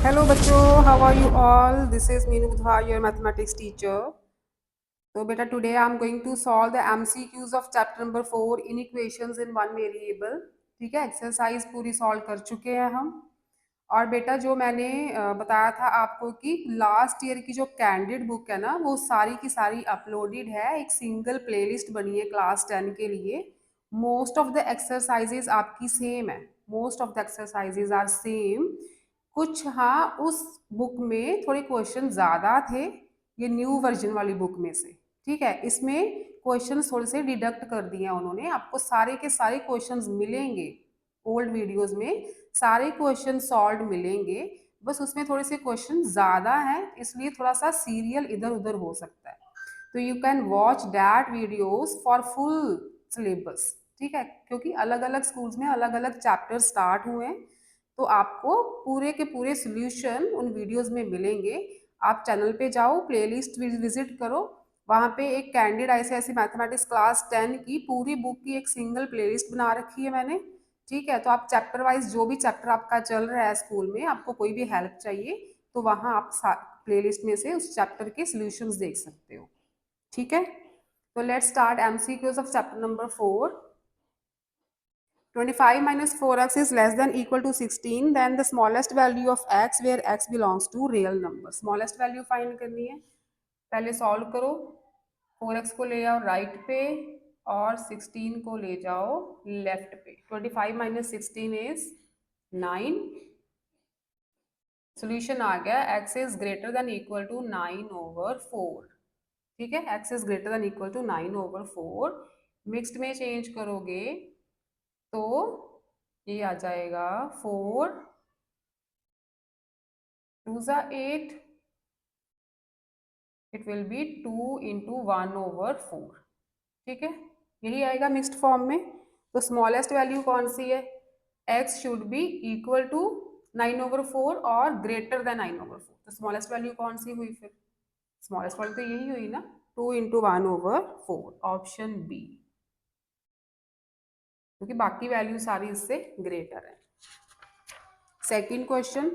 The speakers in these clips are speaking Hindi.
Hello बच्चों, how are you all? This is Meenu Budhwar, your mathematics teacher. So beta, today I am going to solve the MCQs of chapter number 4 in equations in one variable. ठीक है, एक्सरसाइज पूरी सॉल्व कर चुके हैं हम। और बेटा जो मैंने बताया था आपको कि लास्ट ईयर की जो कैंडिड बुक है ना, वो सारी की सारी अपलोडेड है, एक सिंगल प्लेलिस्ट बनी है क्लास 10 के लिए। मोस्ट ऑफ द एक्सरसाइजेज आपकी सेम है, most of the exercises are same. कुछ हाँ उस बुक में थोड़े क्वेश्चन ज़्यादा थे, ये न्यू वर्जन वाली बुक में से। ठीक है, इसमें क्वेश्चन थोड़े से डिडक्ट कर दिए हैं उन्होंने, आपको सारे के सारे क्वेश्चंस मिलेंगे ओल्ड वीडियोस में, सारे क्वेश्चन सॉल्व मिलेंगे, बस उसमें थोड़े से क्वेश्चन ज़्यादा हैं, इसलिए थोड़ा सा सीरियल इधर उधर हो सकता है। तो you can watch that videos for full syllabus. ठीक है, क्योंकि अलग अलग स्कूल्स में अलग अलग चैप्टर स्टार्ट हुए हैं, तो आपको पूरे के पूरे सॉल्यूशन उन वीडियोस में मिलेंगे। आप चैनल पे जाओ, प्लेलिस्ट विजिट करो, वहाँ पे एक कैंडिड आईसीएसई मैथमेटिक्स क्लास 10 की पूरी बुक की एक सिंगल प्लेलिस्ट बना रखी है मैंने। ठीक है, तो आप चैप्टर वाइज जो भी चैप्टर आपका चल रहा है स्कूल में, आपको कोई भी हेल्प चाहिए तो वहाँ आप प्लेलिस्ट में से उस चैप्टर के सॉल्यूशंस देख सकते हो। ठीक है, तो let's start MCQs of chapter number 4। 25 minus 4x is less than equal to 16, then the smallest value of x where x belongs to real number. smallest value find करनी है, पहले सॉल्व करो। 4x को ले जाओ राइट पे और 16 को ले जाओ लेफ्ट पे। 25 minus 16 is 9। सोल्यूशन आ गया, x is greater than equal to 9/4। ठीक है, x is greater than equal to 9/4। Mixed में चेंज करोगे तो ये आ जाएगा 4 2 ज़ा 8, इट विल बी 2 into 1/4। ठीक है, यही आएगा मिक्स्ड फॉर्म में। तो स्मॉलेस्ट वैल्यू कौन सी है? x should be equal to 9/4 और ग्रेटर देन 9/4। तो स्मॉलेस्ट वैल्यू कौन सी हुई फिर? स्मॉलेस्ट वैल्यू तो यही हुई ना, 2 into 1/4, ऑप्शन बी, क्योंकि बाकी वैल्यू सारी इससे ग्रेटर है। Second question,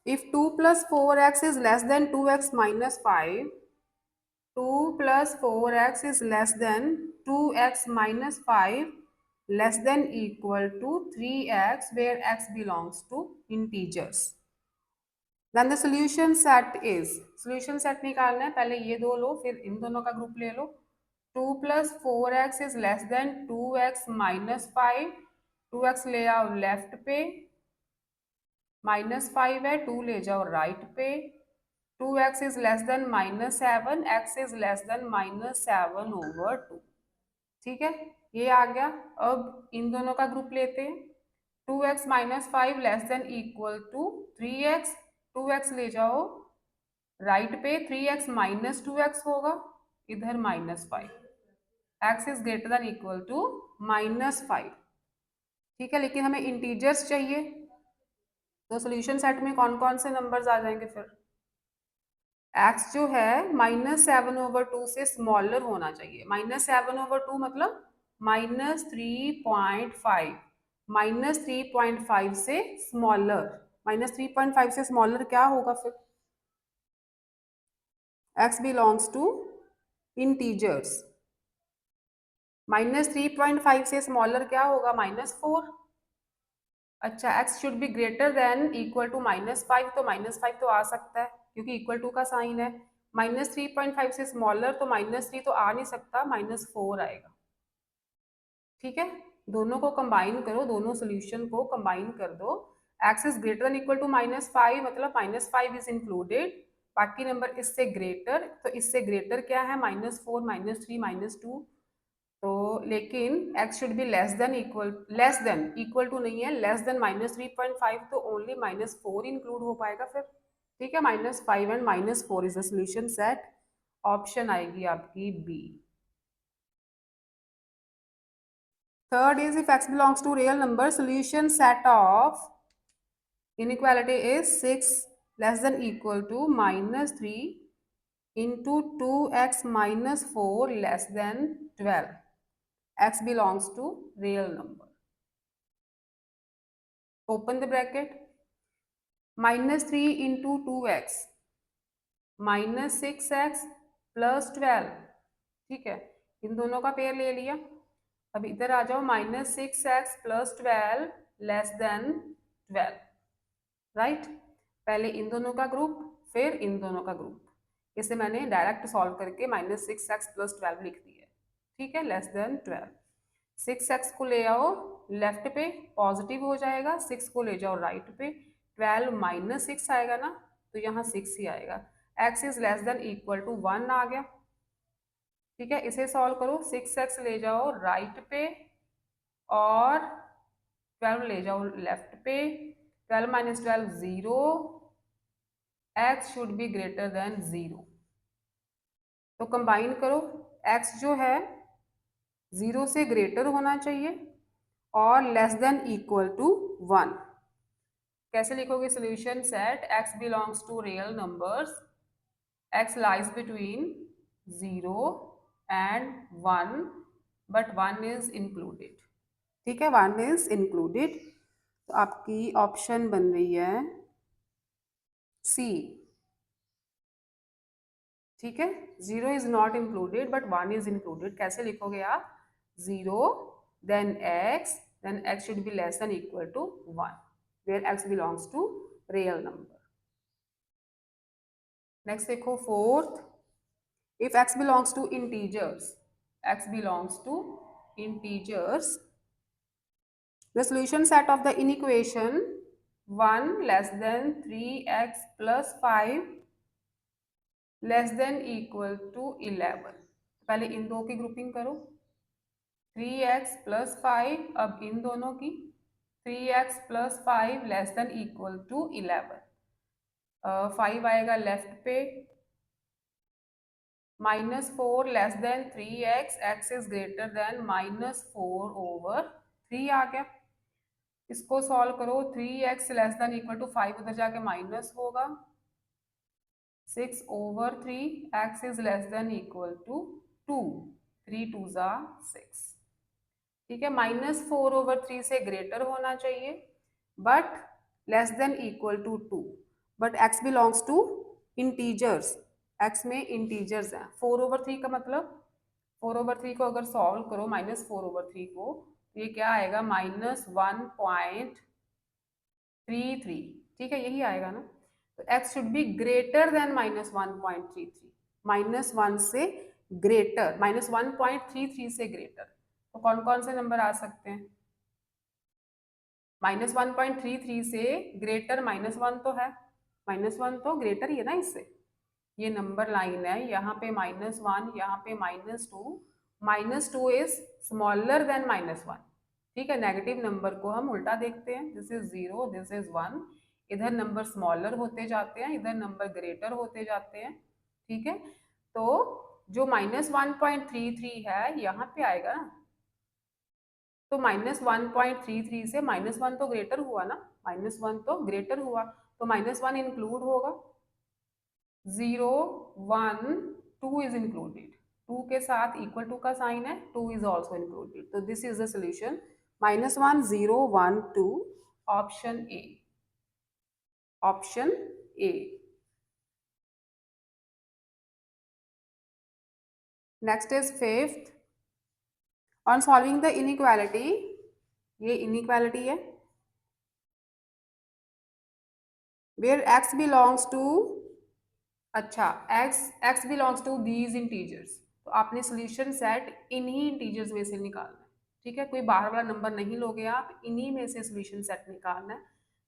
if 2 plus 4x is less than 2x minus 5, 2 plus 4x is less than 2x minus 5 less than equal to 3x where x belongs to integers, then the solution set is, solution set निकालना है, पहले ये दो लो फिर इन दोनों का ग्रुप ले लो। 2 plus 4x is less than 2x minus 5, 2x ले आओ लेफ्ट पे, -5 है, 2 ले जाओ राइट पे, 2x is less than -7, x is less then -7/2। ठीक है, ये आ गया। अब इन दोनों का ग्रुप लेते हैं। 2x - 5 less than equal to 3x, 2x ले जाओ राइट पे, 3x - 2x होगा, इधर -5, x is greater than equal to -5। ठीक है, लेकिन हमें इंटीजर्स चाहिए, तो सोल्यूशन सेट में कौन कौन से नंबर्स आ जाएंगे फिर? x जो है -7/2 से स्मॉलर होना चाहिए। -7/2 मतलब -3.5, -3.5 से स्मॉलर, -3.5 से स्मॉलर क्या होगा फिर? x belongs to integers. -3.5 से स्मॉलर क्या होगा? -4। अच्छा, x should be greater than equal to -5, तो -5 तो आ सकता है क्योंकि इक्वल टू का साइन है। -3.5 से स्मॉलर तो -3 तो आ नहीं सकता, -4 आएगा। ठीक है, दोनों को कंबाइन करो, दोनों सोल्यूशन को कंबाइन कर दो। x is greater than equal to -5 मतलब -5 इज इंक्लूडेड, बाकी नंबर इससे ग्रेटर, तो इससे ग्रेटर क्या है? -4, -3, -2। तो लेकिन x should be less than equal to नहीं है, लेस देन -3.5, तो ओनली -4 इंक्लूड हो पाएगा फिर। ठीक है, -5 and -4 is the solution set, option आएगी आपकी B. Third is if x belongs to real number, solution set of inequality is 6 less than equal to -3 into 2x minus 4 less than 12, x belongs to real number। Open the bracket, -3 into 2x -6x plus 12, ठीक है, इन दोनों का पेयर ले लिया। अब इधर आ जाओ, -6x plus 12 less than 12, right. पहले इन दोनों का ग्रुप, फिर इन दोनों का ग्रुप, इसे मैंने डायरेक्ट सॉल्व करके -6x प्लस 12 लिख दिया है, ठीक है, लेस देन 12। 6x को ले आओ लेफ्ट पे, पॉजिटिव हो जाएगा, 6 को ले जाओ राइट पे, 12 -6 आएगा ना, तो यहाँ 6 ही आएगा। x is less than equal to 1 आ गया, ठीक है। इसे सॉल्व करो, 6x ले जाओ राइट पे और 12 ले जाओ लेफ्ट पे, 12 minus 12 0, x should be greater then 0। तो कंबाइन करो, x जो है 0 से ग्रेटर होना चाहिए और लेस देन इक्वल टू 1। कैसे लिखोगे solution? Set x belongs to real numbers, x lies between 0 and 1 but 1 is included, ठीक है, 1 इज इंक्लूडेड। तो आपकी ऑप्शन बन रही है सी, ठीक है। 0 is not included but 1 is included. कैसे लिखोगे आप? 0 than x should be less than equal to 1 where x belongs to real number. Next देखो fourth, if x belongs to integers, x belongs to integers, the solution set of the inequation 1 less than 3x plus 5 less than equal to 11। पहले इन दो की ग्रुपिंग करो, 3x प्लस 5, अब इन दोनों की 3x plus 5 less than equal to 11, 5 आएगा लेफ्ट पे, -4 less than 3x, x is greater than -4 over 3 आ गया। इसको सॉल्व करो, 3x less than equal to 5 उधर जाके माइनस होगा, 6 over 3, x is less than equal to 2, 3 2s are 6, ठीक है। -4 over 3 से ग्रेटर होना चाहिए but less than equal to 2, but x belongs to integers, x में इंटीजर्स हैं। 4 over 3 का मतलब, 4 over 3 को अगर सॉल्व करो -4 over 3 को, तो ये क्या आएगा? -1.33, ठीक है, यही आएगा ना। तो x should be greater then -1.33, -1 से ग्रेटर, -1.33 से ग्रेटर। तो कौन कौन से नंबर आ सकते हैं? -1.33 से ग्रेटर -1 तो है, -1 तो ग्रेटर ही है ना इससे। ये नंबर लाइन है, यहाँ पे -1, यहाँ पे -2, -2 इज स्मॉलर देन -1, ठीक है। नेगेटिव नंबर को हम उल्टा देखते हैं, दिस इज 0, दिस इज 1, इधर नंबर स्मॉलर होते जाते हैं, इधर नंबर ग्रेटर होते जाते हैं, ठीक है। तो जो -1.33 है यहाँ पे आएगा ना, तो -1.33 से -1 तो ग्रेटर हुआ ना, -1 तो ग्रेटर हुआ, तो -1 इंक्लूड होगा, 0 1 2 इज इंक्लूडेड, 2 के साथ इक्वल टू का साइन है, 2 इज ऑल्सो इंक्लूडेड। तो this is the solution, -1 0 1 2, option A, option A. Next is fifth, on solving the inequality, ये इनइक्वालिटी है वेयर x बिलोंग्स टू, अच्छा, x belongs to these integers, तो आपने सोल्यूशन सेट इन्हीं इंटीजर्स में से निकालना है, ठीक है। कोई बाहर वाला नंबर नहीं लोगे आप, इन्हीं में से सोल्यूशन सेट निकालना है।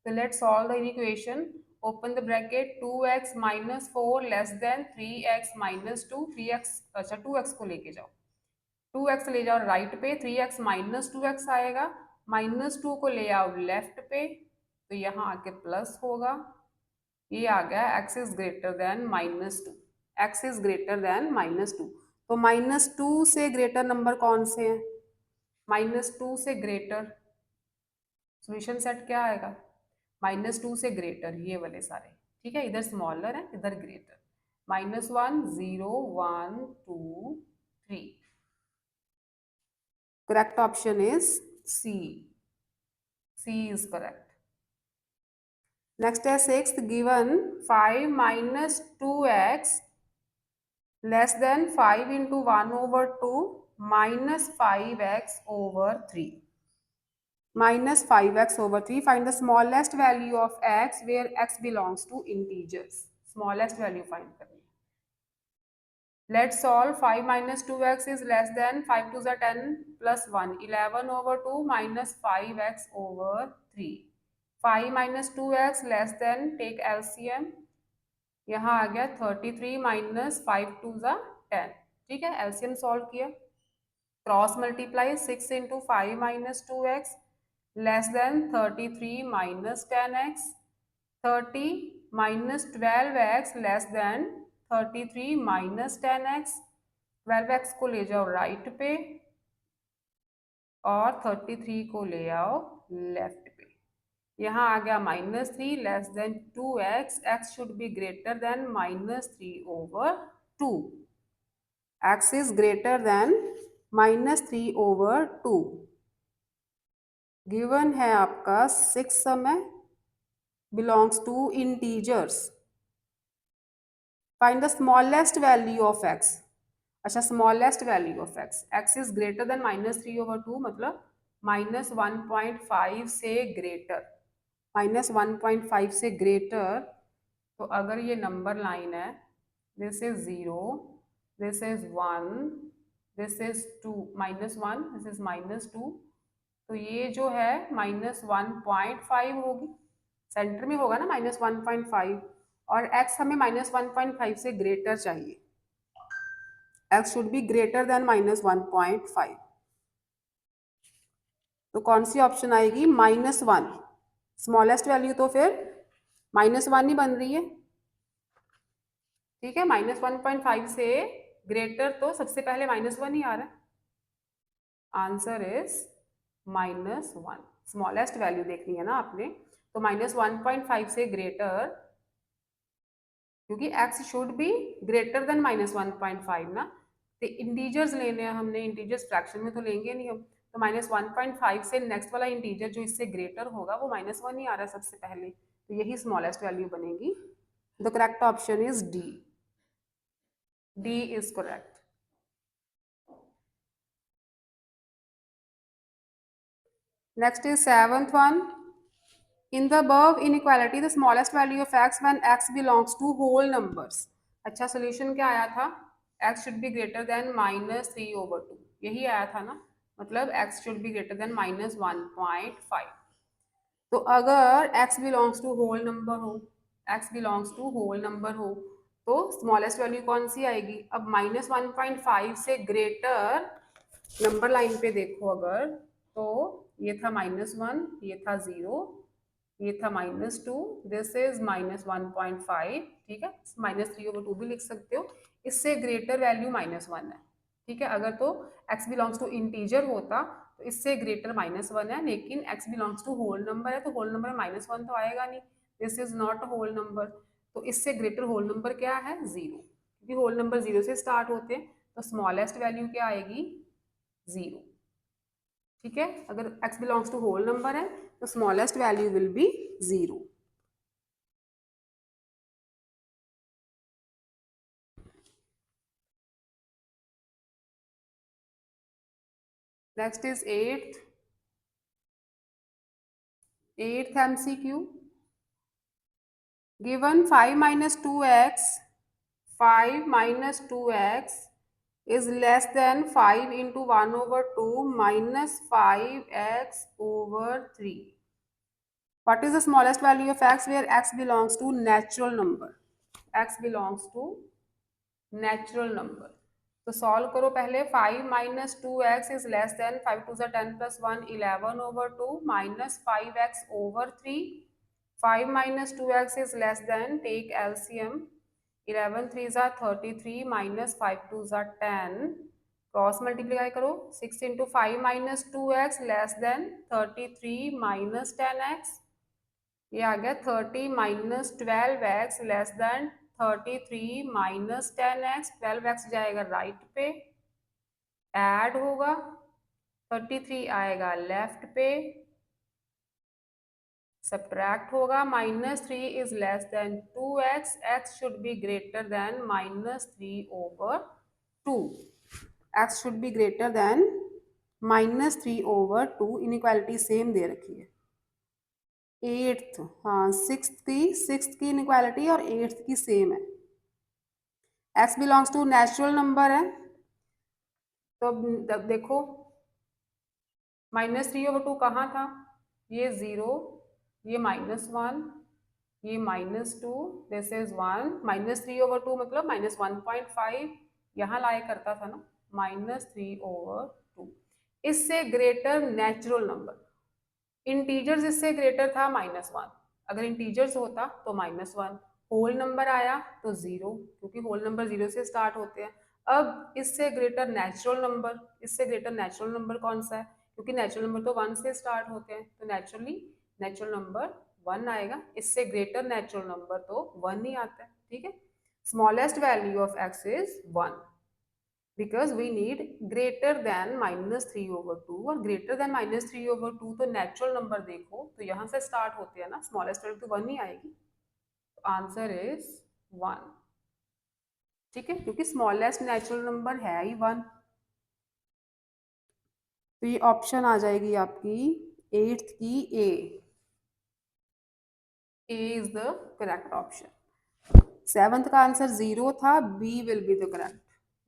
तो let's solve the equation, open the bracket, 2x minus 4 less than 3x minus 2, 3x, अच्छा 2x को लेके जाओ, 2x ले जाओ राइट पे, 3x माइनस 2x आएगा, -2 को ले आओ लेफ्ट पे, तो यहाँ आके प्लस होगा, ये आ गया x is greater then -2, x is greater then -2। तो -2 से ग्रेटर नंबर कौन से हैं? -2 से ग्रेटर, सोल्यूशन सेट क्या आएगा? -2 से ग्रेटर, ये वाले सारे, ठीक है, इधर स्मॉलर है इधर greater, -1 0 1 2 3, correct option is C, C is correct. Next है sixth, given 5 minus 2x less than 5 into 1/2 minus 5x/3. Minus 5x/3. Find the smallest value of x where x belongs to integers. Smallest value find करनी है. Let's solve. 5 minus 2x is less than 5 2s are 10 plus 1. 11/2 minus 5x/3. 5 minus 2x less than, take LCM. यहाँ आ गया 33 minus 5 2s are 10. ठीक है, LCM सॉल्व किया. Cross multiply 6 into 5 minus 2x less then 33 minus 10x. 30 minus 12x less than 33 minus 10x. 12x को ले जाओ राइट पे और 33 को ले आओ लेफ्ट पे. यहाँ आ गया -3 less than 2x. x should be greater than -3/2. x is greater than -3/2. Given है आपका 6 समय, belongs to integers. Find the smallest value of x. अच्छा, smallest value of x. x is greater than -3/2 मतलब -1.5 से ग्रेटर. -1.5 से ग्रेटर. तो अगर ये नंबर लाइन है, this is 0, this is 1, this is 2, -1, this is -2. तो ये जो है -1.5 होगी. सेंटर में होगा ना -1.5. और x हमें -1.5 से ग्रेटर चाहिए. x should be greater then -1.5. तो कौन सी ऑप्शन आएगी? -1. स्मॉलेस्ट वैल्यू तो फिर -1 ही बन रही है. ठीक है, -1.5 से ग्रेटर तो सबसे पहले -1 ही आ रहा है. Answer is -1. स्मॉलेस्ट वैल्यू देखनी है ना आपने. तो -1.5 से ग्रेटर, क्योंकि x should be greater then -1.5 ना. तो इंटीजर्स लेने हैं हमने. इंटीजर्स फ्रैक्शन में तो लेंगे नहीं हम. तो -1.5 से नेक्स्ट वाला इंटीजर जो इससे ग्रेटर होगा वो -1 ही आ रहा है सबसे पहले. तो यही स्मॉलेस्ट वैल्यू बनेगी. The correct option is D. D is correct. Next is seventh one. In the above inequality, the smallest value of x when x belongs to whole numbers. अच्छा, सोल्यूशन क्या आया था? x should be greater than -3/2. यही आया था ना. मतलब x should be greater than -1.5. तो अगर x belongs to whole number हो, x belongs to whole number हो, तो स्मॉलेस्ट वैल्यू कौन सी आएगी? अब -1.5 से ग्रेटर नंबर लाइन पे देखो अगर, तो ये था -1, ये था 0, ये था -2, दिस इज -1.5. ठीक है, -3/2 भी लिख सकते हो. इससे ग्रेटर वैल्यू -1 है. ठीक है, अगर तो x बिलोंग्स टू इंटीजर होता तो इससे ग्रेटर -1 है. लेकिन x belongs to whole number है, तो होल नंबर में -1 तो आएगा नहीं. This is not a whole number. तो इससे ग्रेटर होल नंबर क्या है? 0. क्योंकि होल नंबर 0 से स्टार्ट होते हैं. तो स्मॉलेस्ट वैल्यू क्या आएगी? 0. ठीक है, अगर x belongs to whole number है तो smallest value will be 0. Next is eighth MCQ. Given 5 minus 2x, 5 minus 2x is less than 5 into 1/2 minus 5x/3. What is the smallest value of x where x belongs to natural number? x belongs to natural number. तो सॉल्व करो पहले. 5 minus 2x is less than 5 2s are 10 plus 1, 11/2 minus 5x/3. 5 minus 2x is less than, take LCM. 11 3s are 33 minus 5 2s are 10. Cross multiply करो. 6 into 5 minus 2x less than 33 minus 10x. ये आ गया 30 minus 12x less than 33 minus 10x. 12x जाएगा राइट पे, ऐड होगा. 33 आएगा लेफ्ट पे. सब्ट्रैक्ट होगा, -3 is less than 2x, x should be greater than -3/2, x should be greater than -3/2। Inequality same दे रखी है। एट्थ, हाँ सिक्स्थ की इनइक्वालिटी और एट्थ की सेम है। x belongs to natural number है, तो अब देखो -3/2 कहाँ था, ये 0, ये -1, ये -2, दिस इज 1, -3/2 मतलब -1.5 यहाँ लाया करता था ना, -3/2। इससे ग्रेटर नेचुरल नंबर, इंटीजर्स इससे ग्रेटर था -1, अगर इंटीजर्स होता तो -1, होल नंबर आया तो 0, क्योंकि होल नंबर 0 से स्टार्ट होते हैं। अब इससे ग्रेटर नेचुरल नंबर, इससे ग्रेटर नेचुरल नंबर कौन सा है, क्योंकि नेचुरल नंबर तो 1 से स्टार्ट होते हैं, तो नेचुरली नेचुरल नंबर 1 आएगा। इससे ग्रेटर नेचुरल नंबर तो 1 ही आता है, ठीक है। Smallest value of x is 1, because we need greater than -3/2, और ग्रेटर देन -3/2 तो नेचुरल नंबर देखो तो यहाँ से स्टार्ट होते हैं ना, स्मॉलेस्ट वैल्यू तो 1 ही आएगी, तो आंसर इज 1, ठीक है, क्योंकि स्मॉलेस्ट नेचुरल नंबर है ही 1। तो ये ऑप्शन आ जाएगी आपकी एट्थ की A is the correct option. Seventh का आंसर 0 था, B will be the correct,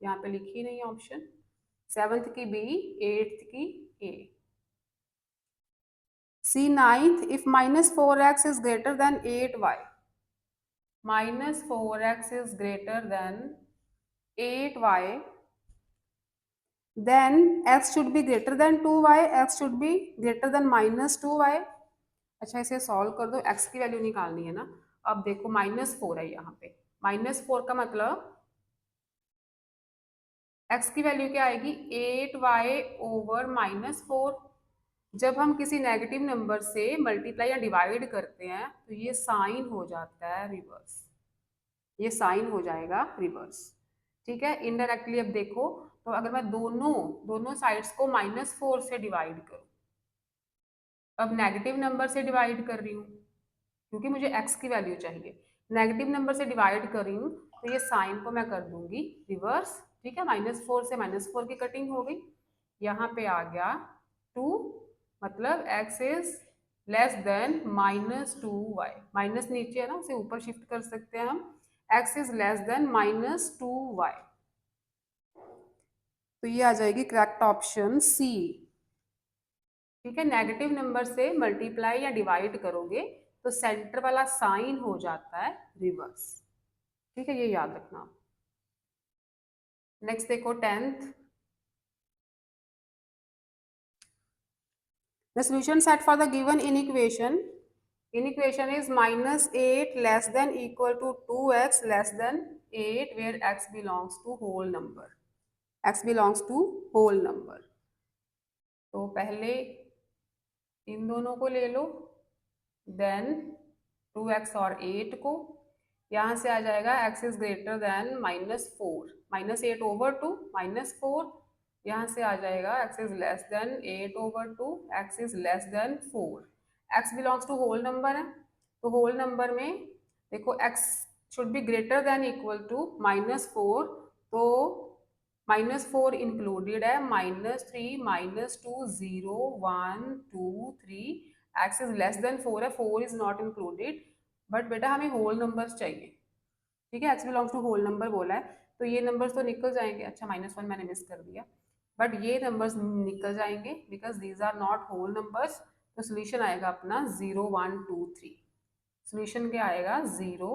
यहाँ पे लिखी नहीं ऑप्शन, सेवंथ की बी, एट्थ की A. C ninth, if -4x is greater than 8y, -4x is greater than 8y, then x should be greater than 2y, x should be greater than -2y। अच्छा इसे सॉल्व कर दो, x की वैल्यू निकालनी है ना। अब देखो -4 है यहाँ पे, -4 का मतलब x की वैल्यू क्या आएगी, 8y/-4। जब हम किसी नेगेटिव नंबर से मल्टीप्लाई या डिवाइड करते हैं तो ये साइन हो जाता है रिवर्स, ये साइन हो जाएगा रिवर्स, ठीक है। इनडायरेक्टली अब देखो, तो अगर मैं दोनों दोनों साइड्स को -4 से डिवाइड करूं, अब नेगेटिव नंबर से डिवाइड कर रही हूँ क्योंकि मुझे x की वैल्यू चाहिए, नेगेटिव नंबर से डिवाइड कर रही हूँ, तो ये साइन को मैं कर दूंगी रिवर्स, ठीक है। -4 से -4 की कटिंग हो गई, यहाँ पे आ गया 2, मतलब x is less then -2y, minus नीचे है ना, उसे ऊपर शिफ्ट कर सकते हैं हम, x is less then -2y, तो ये आ जाएगी करेक्ट ऑप्शन सी, ठीक है। नेगेटिव नंबर से मल्टीप्लाई या डिवाइड करोगे तो सेंटर वाला साइन हो जाता है रिवर्स, ठीक है, ये याद रखना। नेक्स्ट देखो 10th, the solution set for the given inequation, inequation is -8 less than equal to 2x less than 8 where x belongs to whole number, x belongs to whole number. तो पहले इन दोनों को ले लो, देन 2x और 8 को, यहाँ से आ जाएगा x इज ग्रेटर देन -4, -8/2 -4, यहाँ से आ जाएगा x is less than 8/2, x is less than 4, x belongs to whole number है, तो होल नंबर में देखो x should be greater than equal to -4, तो -4 इंक्लूडेड है, -3 -2 0 1 2 3, x इज लेस देन 4 है, 4 इज नॉट इंक्लूडेड, बट बेटा हमें होल नंबर्स चाहिए, ठीक है, x belongs to whole number बोला है, तो ये नंबर्स तो निकल जाएंगे, अच्छा -1 मैंने मिस कर दिया, बट ये नंबर्स निकल जाएंगे because these are not whole numbers, तो सोल्यूशन आएगा अपना 0 1 2 3, सोल्यूशन क्या आएगा 0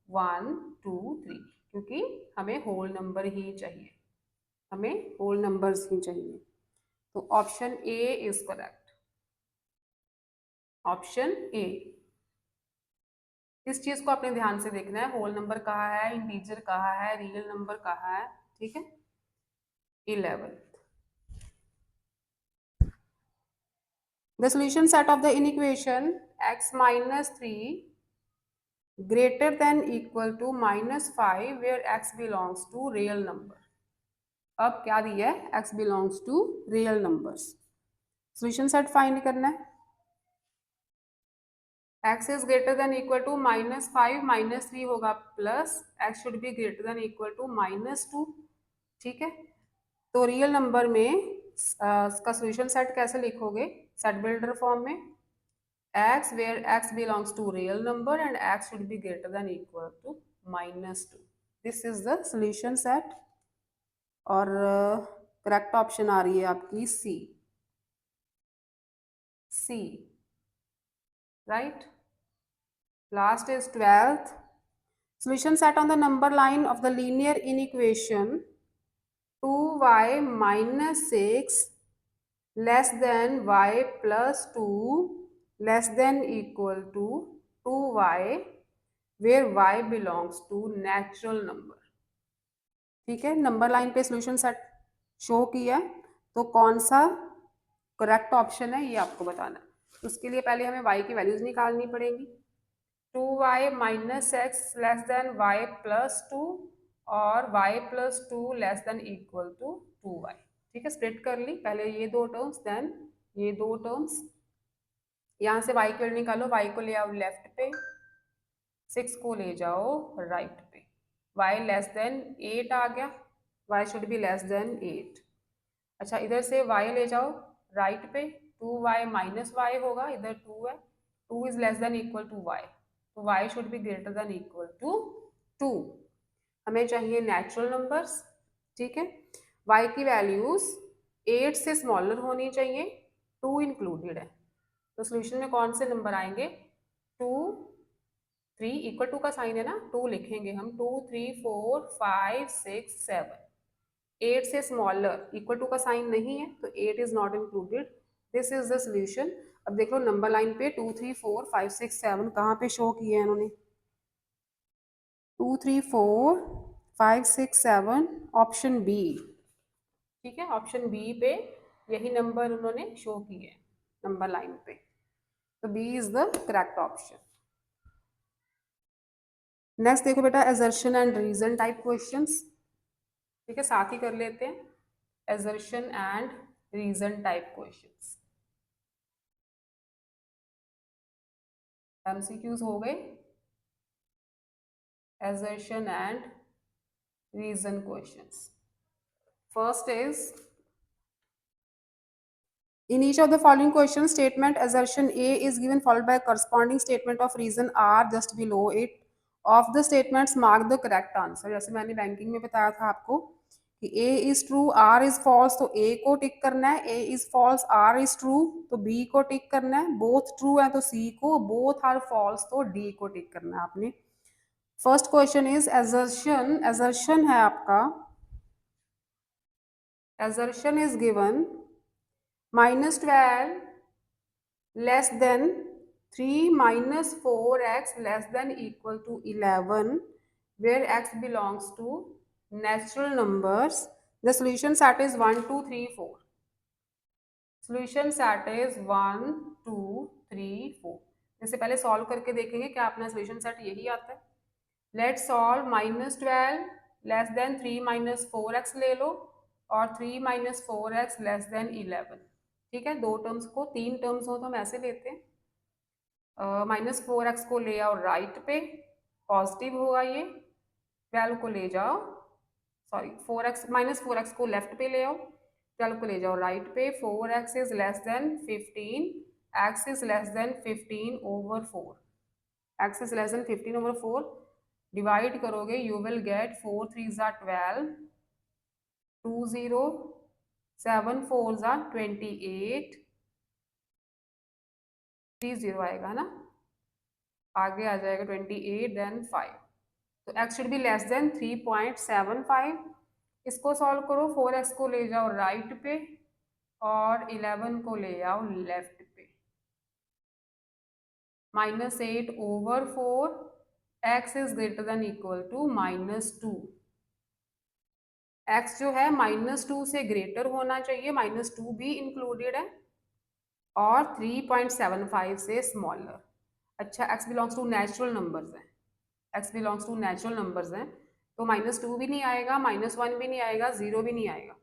1 2 3, क्योंकि हमें होल नंबर ही चाहिए, हमें होल नंबर्स ही चाहिए, तो option A is correct, option A. इस चीज को अपने ध्यान से देखना है, होल नंबर कहाँ है, इंटीजर कहाँ है, रियल नंबर कहाँ है, ठीक है। 11th, the solution set of the inequation x -3 greater than equal to -5 where x belongs to real number, अब क्या दिया है, x belongs to real numbers, solution set find करना है। x is greater than equal to -5, -3 होगा plus, x should be greater than equal to -2। ठीक है, तो रियल नंबर में इसका सोल्यूशन सेट कैसे लिखोगे? सेट बिल्डर फॉर्म में x where x belongs to real number and x should be greater than equal to -2. This is the solution set और करेक्ट ऑप्शन आ रही है आपकी C, C right. Last is 12th solution set on the number line of the linear inequation 2y minus 6 less than y plus 2 less than equal to 2y where y belongs to natural number। ठीक है, नंबर लाइन पे सॉल्यूशन सेट शो किया है, तो कौन सा करेक्ट ऑप्शन है ये आपको बताना है। उसके लिए पहले हमें y की वैल्यूज निकालनी पड़ेगी। 2y minus x less than y plus 2 और y plus 2 less than equal to 2y। ठीक है, स्प्लिट कर ली, पहले ये दो टर्म्स देन ये दो टर्म्स। यहाँ से y की वैल्यू निकालो, y को ले आओ लेफ्ट पे, 6 को ले जाओ राइट पे, y लेस देन 8 आ गया, y should be less than 8। अच्छा, इधर से y ले जाओ राइट पे, 2y माइनस y होगा, इधर 2 है, 2 is less than equal to y, तो y should be greater than equal to 2। हमें चाहिए नेचुरल नंबर्स। ठीक है, y की वैल्यूज 8 से स्मॉलर होनी चाहिए, 2 इंक्लूडेड है, तो सोल्यूशन में कौन से नंबर आएंगे? 2 3 इक्वल टू का साइन है ना, 2 लिखेंगे हम, 2 3 4 5 6 7। 8 से स्मॉलर, इक्वल टू का साइन नहीं है तो 8 is not included. This is the solution. अब देख लो नंबर लाइन पे 2 3 4 5 6 7 कहाँ पे शो किए हैं इन्होंने? 2 3 4 5 6 7 ऑप्शन बी। ठीक है, ऑप्शन बी पे यही नंबर उन्होंने शो किए हैं नंबर लाइन पे, तो B is the correct option. Next देखो बेटा, assertion and reason type questions. ठीक है, साथ ही कर लेते हैं, assertion and reason type questions. MCQs हो गए, assertion and reason questions. First is, in each of the following question statement assertion A is given followed by a corresponding statement of reason R just below it. Of the statements mark the correct answer। जैसे मैंने बैंकिंग में बताया था आपको कि A is true R is false, तो A को टिक करना है, A is false R is true तो B को टिक करना है, both true है तो C को, both are false तो D को टिक करना है आपने। First question is assertion, assertion है आपका, assertion is given -12 less than 3 minus 4x less than equal to 11 where x belongs to natural numbers। The solution set is 1 2 3 4। solution set is 1 2 3 4। जैसे पहले सॉल्व करके देखेंगे क्या अपना सोल्यूशन सेट यही आता है। Let solve -12 less than 3 minus 4x ले लो और 3 माइनस 4x लेस देन 11। ठीक है, दो टर्म्स को, तीन टर्म्स हो तो हम ऐसे लेते हैं, -4x को ले आओ राइट पे, पॉजिटिव होगा ये, 12 को ले जाओ, सॉरी -4x को लेफ्ट पे ले आओ, 12 को ले जाओ राइट पे, 4x is less then 15, x is less then 15 over 4, x is less then 15 over 4, divide करोगे यू विल गेट 4 3 ज़ा 12, 2 0 7 4 ज़ा 28, 3 0 आएगा ना, आगे आ जाएगा 28 देन 5, तो x should be less then 3.75। इसको सॉल्व करो, 4x को ले जाओ राइट पे और 11 को ले आओ लेफ्ट पे, -8 over 4, x is greater than equal to -2। x जो है -2 से ग्रेटर होना चाहिए, -2 भी इंक्लूडेड है, और 3.75 से स्मॉलर। अच्छा, x belongs to natural numbers हैं, x belongs to natural numbers हैं, तो -2 भी नहीं आएगा, -1 भी नहीं आएगा, 0 भी नहीं आएगा।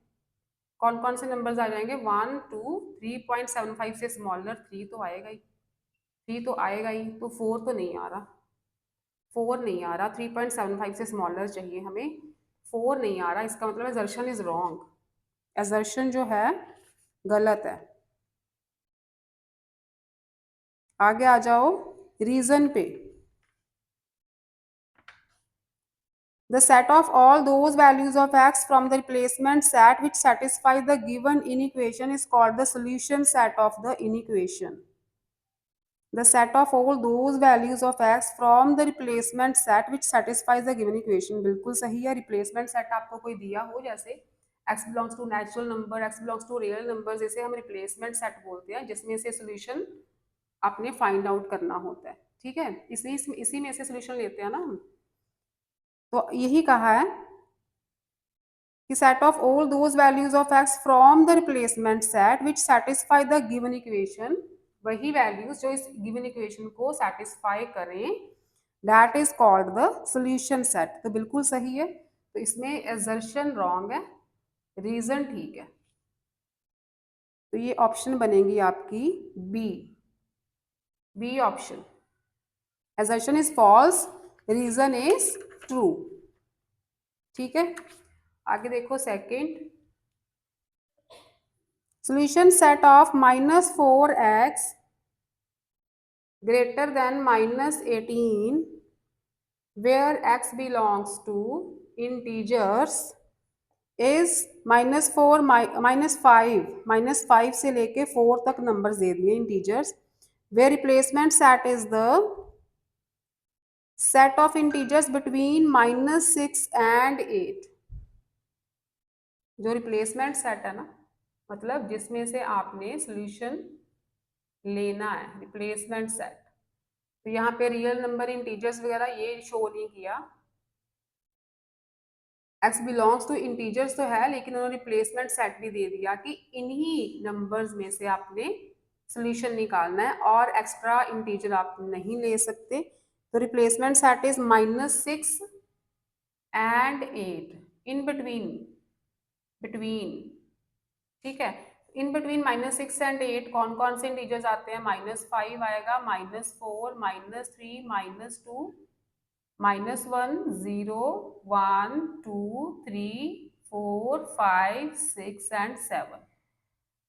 कौन कौन से नंबर्स आ जाएंगे? 1 2, 3.75 से स्मॉलर 3 तो आएगा ही। 3 तो आएगा ही, तो 4 तो नहीं आ रहा, 4 नहीं आ रहा, 3.75 से स्मॉलर चाहिए हमें, 4 नहीं आ रहा, इसका मतलब एजर्शन इज रॉन्ग, एजर्शन जो है गलत है। आगे आ जाओ रीजन पे। The set of all those values of x from the replacement set which satisfy the given inequation is called the solution set of the inequation. The set of all those values of x from the replacement set which satisfies the given equation. बिल्कुल सही है। रिप्लेसमेंट सेट आपको कोई दिया हो, जैसे x belongs to natural number, x belongs to real number, जैसे हम रिप्लेसमेंट सेट बोलते हैं, जिसमें से सोल्यूशन आपने फाइंड आउट करना होता है। ठीक है, इसी में से सोल्यूशन लेते हैं ना हम। तो यही कहा है कि set of all those values of x from the replacement set which satisfy the given equation, वही वैल्यूज जो इस गिवन इक्वेशन को सेटिस्फाई करें, that is called the solution set. तो बिल्कुल सही है, तो इसमें एजर्शन रॉन्ग है, रीजन ठीक है। तो ये ऑप्शन बनेगी आपकी B, B option. Assertion is false, reason is true. ठीक है, आगे देखो second. Solution set of minus 4x greater than minus 18 where x belongs to integers is -4 -5 से लेके 4 तक नंबर्स दे दिए integers, where replacement set is the set of integers between -6 and 8। जो रिप्लेसमेंट सेट है ना, मतलब जिसमें से आपने सोल्यूशन लेना है, रिप्लेसमेंट सेट। तो यहाँ पे रियल नंबर इंटीजर्स वगैरह ये शो नहीं किया, एक्स बिलोंग्स टू इंटीजर्स तो है, लेकिन उन्होंने रिप्लेसमेंट सेट भी दे दिया कि इन्हीं नंबर्स में से आपने सोल्यूशन निकालना है और एक्स्ट्रा इंटीजर आप नहीं ले सकते। तो replacement set is -6 and 8, in between, between. ठीक है, इन बिटवीन -6 एंड 8 कौन कौन से इंटीजर्स आते हैं? -5 आएगा, -4, -3, -2, -1, 0, 1, 2, 3, 4, 5, 6 एंड 7।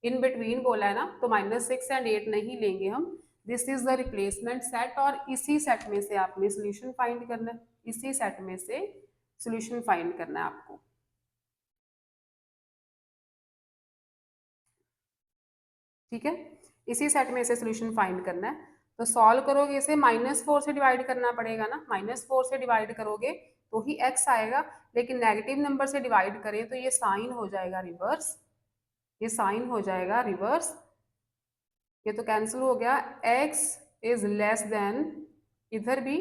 इन बिटवीन बोला है ना, तो -6 एंड 8 नहीं लेंगे हम। This is the replacement set, और इसी सेट में से आपने सोल्यूशन फाइंड करना है, इसी सेट में से सोल्यूशन फाइंड करना है आपको। ठीक है, इसी सेट में से सोल्यूशन फाइंड करना है। तो सॉल्व करोगे इसे, -4 से डिवाइड करना पड़ेगा ना, -4 से डिवाइड करोगे तो ही x आएगा, लेकिन नेगेटिव नंबर से डिवाइड करें तो ये साइन हो जाएगा रिवर्स, ये साइन हो जाएगा रिवर्स, ये तो कैंसिल हो गया। x इज लेस देन, इधर भी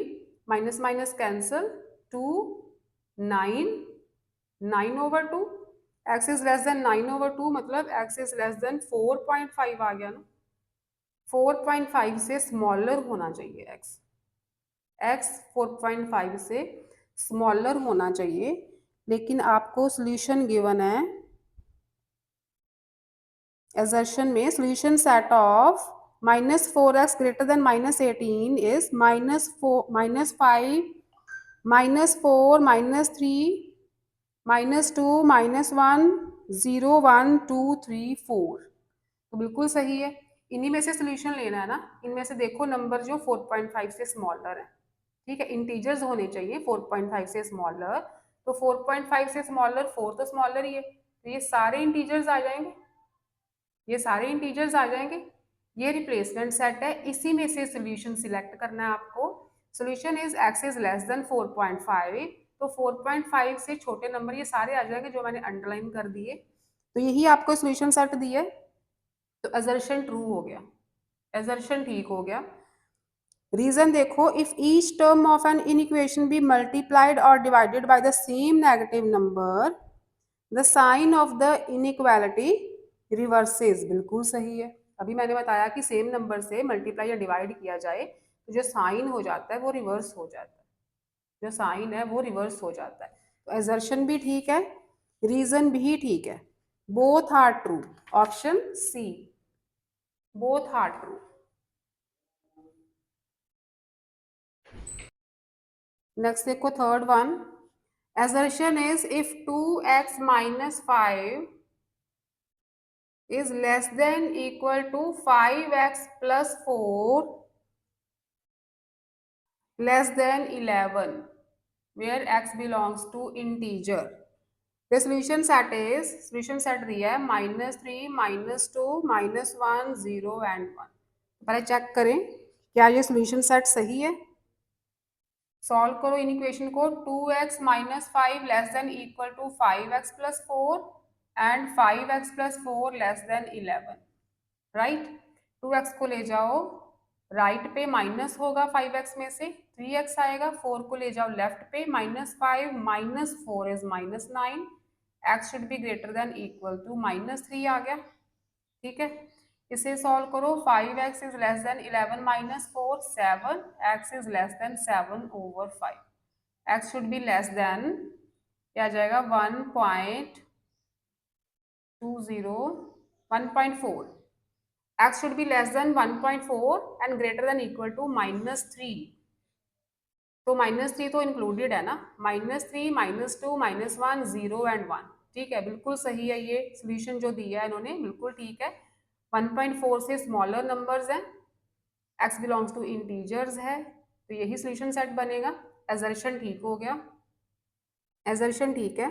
minus minus cancel, 2, 9, 9/2, x is less then 9/2, मतलब x इज लेस देन 4.5 आ गया ना, 4.5 से स्मॉलर होना चाहिए x, x 4.5 से स्मॉलर होना चाहिए, लेकिन आपको सॉल्यूशन गिवन है assertion में, solution set of -4x greater than -18 is -4, -5, -4, -3, -2, -1, 0, 1, 2, 3, 4। तो बिल्कुल सही है, इन्हीं में से सोल्यूशन लेना है ना। इनमें से देखो नंबर जो 4.5 से स्मॉलर है, ठीक है, इंटीजर्स होने चाहिए 4.5 से स्मॉलर, तो 4.5 से स्मॉलर 4 तो स्मॉलर ही है, तो ये सारे इंटीजर्स आ जाएंगे, ये सारे इंटीजर्स आ जाएंगे। ये रिप्लेसमेंट सेट है, इसी में से सोल्यूशन सिलेक्ट करना है आपको। Solution is x is less then 4.5, तो 4.5 से छोटे नंबर ये सारे आ जाएंगे जो मैंने अंडरलाइन कर दिए। तो यही आपको सोल्यूशन सेट दिए, तो असर्शन ट्रू हो गया, असर्शन ठीक हो गया। रीजन देखो, if each term of an inequation be multiplied और divided by the same negative number, the sign of the inequality reverses. बिल्कुल सही है, अभी मैंने बताया कि सेम नंबर से मल्टीप्लाई या डिवाइड किया जाए तो जो साइन हो जाता है वो रिवर्स हो जाता है, जो साइन है वो रिवर्स हो जाता है। तो एजर्शन भी ठीक है, रीजन भी ठीक है, both are true, option C, both are true. Next देखो third one, assertion is if 2x minus 5 is less than equal to 5x plus 4 less than 11 where x belongs to integer. The solution set दी है -3 -2 -1 0 एंड 1। पहले चेक करें क्या ये सोल्यूशन सेट सही है। सॉल्व करो इन इक्वेशन को, 2x minus 5 less than equal to 5x plus 4 and 5x plus 4 less than 11, right. 2x को ले जाओ राइट पे, माइनस होगा 5x में से, 3x आएगा, 4 को ले जाओ लेफ्ट पे, -5 minus 4 is -9, x should be greater than equal to -3 आ गया, ठीक है। इसे सॉल्व करो, 5x is less than 11 minus 4 7, x is less than 7 over 5, x should be less than क्या आ जाएगा 1.20 1.4, x should be less than 1.4 and greater than equal to -3। तो -3 तो इंक्लूडेड है ना, -3 -2 -1 0 एंड 1, ठीक है, बिल्कुल सही है। ये सोल्यूशन जो दिया है इन्होंने बिल्कुल ठीक है। 1.4 से स्मॉलर नंबर्स हैं, x बिलोंग्स टू इंटीजर्स है, तो यही सोल्यूशन सेट बनेगा। एजर्शन ठीक हो गया, एजर्शन ठीक है।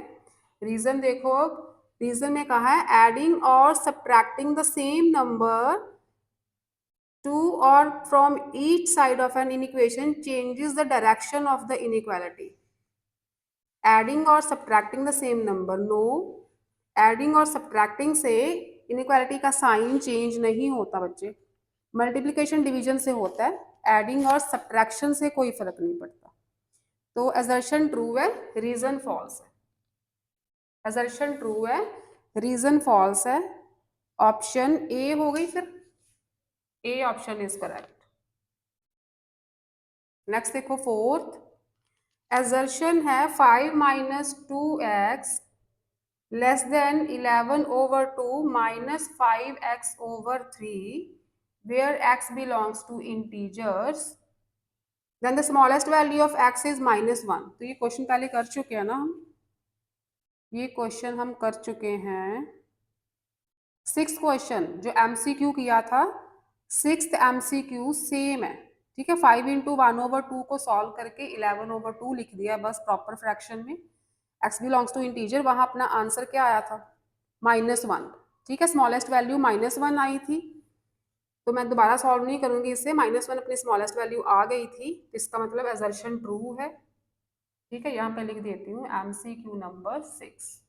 रीजन देखो, अब रीजन में कहा है एडिंग और subtracting the same number to or from each side of an inequation changes the direction of the inequality. Adding or subtracting the same number, no, adding और subtracting से inequality का साइन चेंज नहीं होता बच्चे, मल्टीप्लिकेशन डिवीजन से होता है, एडिंग और सब्ट्रैक्शन से कोई फर्क नहीं पड़ता। तो असर्शन ट्रू है, रीजन फॉल्स है, असर्शन ट्रू है, रीजन फॉल्स है, ऑप्शन ए हो गई, फिर A option is correct. Next देखो फोर्थ, assertion है 5 minus 2x less than 11 over 2 minus 5x over 3 where x belongs to integers, then the smallest value of x is -1। तो ये क्वेश्चन पहले कर चुके हैं ना हम, ये क्वेश्चन हम कर चुके हैं। 6th क्वेश्चन जो MCQ किया था, 6th MCQ सेम है, ठीक है। 5 इंटू 1/2 को सॉल्व करके 11/2 लिख दिया बस प्रॉपर फ्रैक्शन में, x बिलोंग्स टू इंटीजर, वहां अपना आंसर क्या आया था -1, ठीक है। स्मॉलेस्ट वैल्यू -1 आई थी, तो मैं दोबारा सॉल्व नहीं करूंगी इससे, -1 अपनी स्मॉलेस्ट वैल्यू आ गई थी, इसका मतलब असर्शन ट्रू है, ठीक है। यहाँ पे लिख देती हूँ MCQ नंबर 6।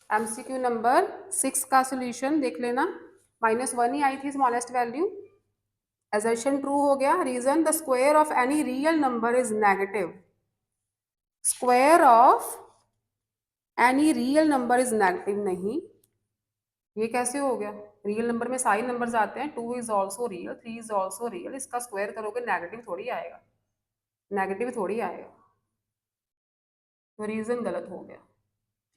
MCQ नंबर 6 का सोल्यूशन देख लेना, -1 ही आई थी स्मॉलेस्ट वैल्यू, assertion ट्रू हो गया। Reason, the square of any real number is negative, square of any real number is negative नहीं, ये कैसे हो गया, रियल नंबर में सारे नंबर्स आते हैं, 2 is also real, 3 is also real, इसका स्क्वायर करोगे नेगेटिव थोड़ी आएगा, नेगेटिव थोड़ी आएगा, तो रीजन गलत हो गया,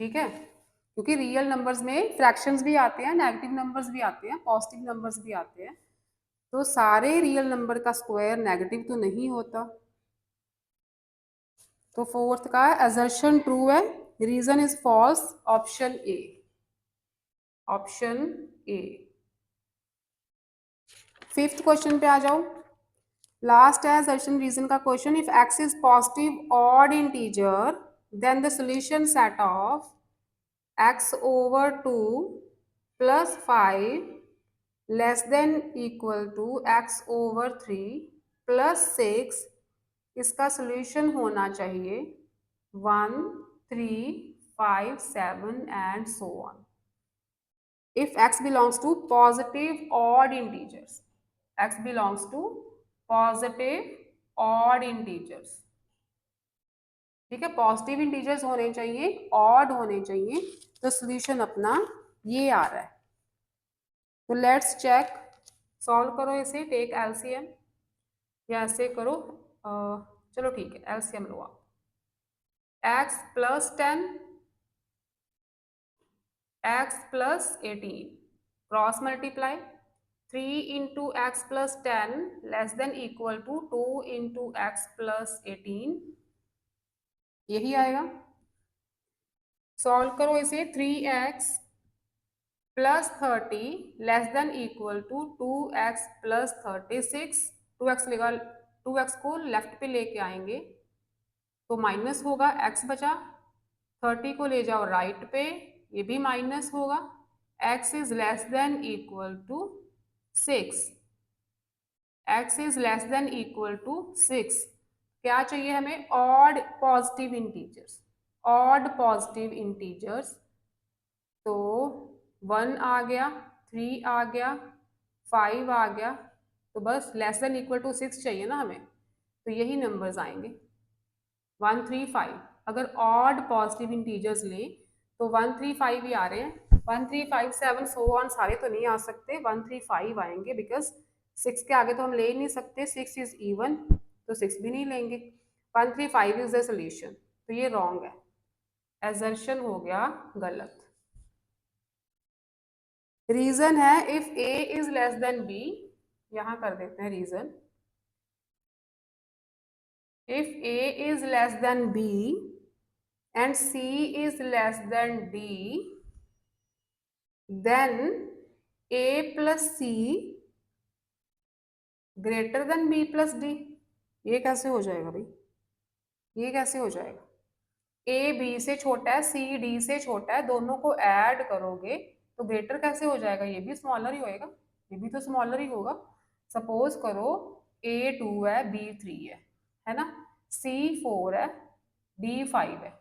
ठीक है। क्योंकि रियल नंबर्स में फ्रैक्शंस भी आते हैं, नेगेटिव नंबर्स भी आते हैं, पॉजिटिव नंबर्स भी आते हैं, तो सारे रियल नंबर का स्क्वायर नेगेटिव तो नहीं होता। तो फोर्थ का असर्शन ट्रू है, reason is false, option A, option A. 5th question पे आ जाओ, लास्ट है असर्शन रीजन का question, if x is positive odd integer then the solution set of x/2 + 5 less than equal to x/3 + 6, इसका सोल्यूशन होना चाहिए 1 3 5 7 and so on. If x belongs to positive odd integers, x belongs to positive odd integers, ठीक है, पॉजिटिव इंटीजर्स होने चाहिए, ऑड होने चाहिए, तो सोल्यूशन अपना ये आ रहा है। तो लेट्स चेक, सॉल्व करो इसे, टेक एलसीएम, या ऐसे करो, चलो ठीक है एलसीएम लो आप, x + 10 x + 18 cross multiply, 3 into x + 10 less than equal to 2 into x + 18 यही आएगा। सॉल्व करो इसे। 3x plus 30 less than equal to 2x plus 36। 2x लेगा, 2x को लेफ्ट पे लेके आएंगे तो माइनस होगा, x बचा। 30 को ले जाओ राइट पे, ये भी माइनस होगा। x is less than equal to 6। x is less than equal to 6। क्या चाहिए हमें? Odd positive integers. Odd positive integers, तो 1 आ गया, 3 आ गया, 5 आ गया, तो बस लेस देन इक्वल टू 6 चाहिए ना हमें, तो यही नंबर्स आएंगे 1 3 5। अगर ऑड पॉजिटिव इंटीजर्स लें तो 1 3 5 ही आ रहे हैं। 1 3 5 7 सो ऑन सारे तो नहीं आ सकते, 1 3 5 आएंगे, बिकॉज 6 के आगे तो हम ले ही नहीं सकते, 6 इज इवन, तो 6 भी नहीं लेंगे। 1 3 5 इज द सोल्यूशन, तो ये रॉन्ग है, एजर्शन हो गया गलत। रीजन है if a is less than b, यहां कर देते हैं reason. If a is less than b and C is less than D, then A plus C greater than B plus D। ये कैसे हो जाएगा भाई? ये कैसे हो जाएगा? A B से छोटा है, C D से छोटा है, दोनों को ऐड करोगे तो ग्रेटर कैसे हो जाएगा? ये भी स्मॉलर ही होएगा, ये भी तो स्मॉलर ही होगा। सपोज करो A 2 है, B 3 है ना, C 4 है, D 5 है,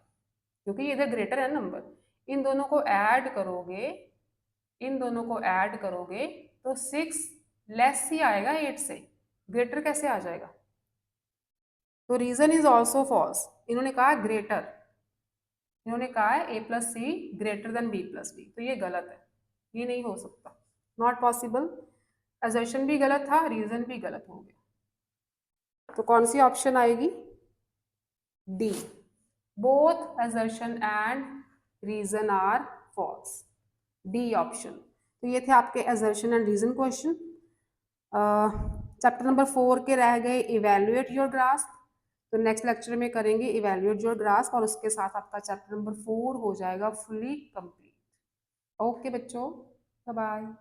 क्योंकि ये इधर ग्रेटर है नंबर। इन दोनों को ऐड करोगे, इन दोनों को ऐड करोगे तो 6 लेस ही आएगा 8 से, ग्रेटर कैसे आ जाएगा? तो रीजन इज ऑल्सो फॉल्स। इन्होंने कहा ग्रेटर, इन्होंने कहा है A plus C greater than B plus D, तो ये गलत है, ये नहीं हो सकता, नॉट पॉसिबल। असर्शन भी गलत था, रीजन भी गलत हो गया, तो कौन सी ऑप्शन आएगी? D, both assertion and reason are false, D option. तो ये थे आपके assertion and reason question. Chapter number 4 के रह गए इवेल्युएट योर ग्रास्प, तो नेक्स्ट लेक्चर में करेंगे इवेल्युएट योर ग्रास्प, और उसके साथ आपका चैप्टर नंबर 4 हो जाएगा फुली कंप्लीट। ओके बच्चों, बाय बाय।